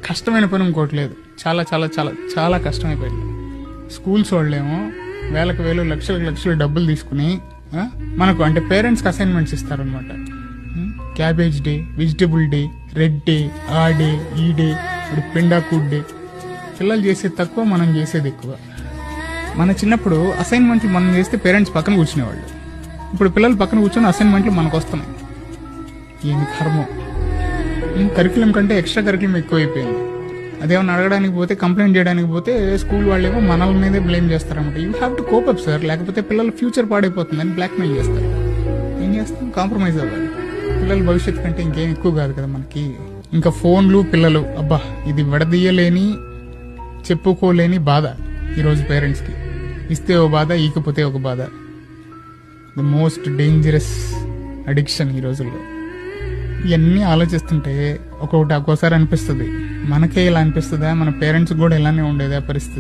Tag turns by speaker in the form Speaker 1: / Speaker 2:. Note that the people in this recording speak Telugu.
Speaker 1: కష్టమైన పని ఇంకోటి లేదు. చాలా చాలా చాలా చాలా కష్టమైపోయింది. స్కూల్స్ వాళ్ళేమో వేలకు వేలు లక్షలకు లక్షలు డబ్బులు తీసుకుని మనకు అంటే పేరెంట్స్కి అసైన్మెంట్స్ ఇస్తారనమాట. Cabbage day, vegetable day, red day, ఆ డే, ఈ డే, ఇప్పుడు పిండాకూడ్ డే. పిల్లలు చేసేది తక్కువ, మనం చేసేది ఎక్కువ. మన చిన్నప్పుడు అసైన్మెంట్లు మనం చేస్తే పేరెంట్స్ పక్కన కూర్చునేవాళ్ళు. ఇప్పుడు పిల్లలు పక్కన కూర్చొని అసైన్మెంట్లు మనకు వస్తున్నాయి. ఏమి కర్మం. కరికులం కంటే ఎక్స్ట్రా కరికులం ఎక్కువైపోయింది. అదేమన్నా అడగడానికి పోతే, కంప్లైంట్ చేయడానికి పోతే స్కూల్ వాళ్ళేమో మనల మీదే బ్లేమ్ చేస్తారన్నమాట. You have to cope up sir, లేకపోతే పిల్లల ఫ్యూచర్ పాడైపోతుందని బ్లాక్మెయిల్ చేస్తారు. ఏం చేస్తాం, కాంప్రమైజ్ అవ్వాలి. పిల్లల భవిష్యత్తు కంటే ఇంకేం ఎక్కువ కాదు కదా మనకి. ఇంకా ఫోన్లు, పిల్లలు, అబ్బా ఇది విడదీయలేని, చెప్పుకోలేని బాధ ఈరోజు పేరెంట్స్కి. ఇస్తే ఒక బాధ, ఈకపోతే ఒక బాధ. ది మోస్ట్ డేంజరస్ అడిక్షన్ ఈ రోజుల్లో. ఇవన్నీ ఆలోచిస్తుంటే ఒక్కోసారి అనిపిస్తుంది, మనకే ఇలా అనిపిస్తుందా, మన పేరెంట్స్ కూడా ఇలానే ఉండేదా పరిస్థితి.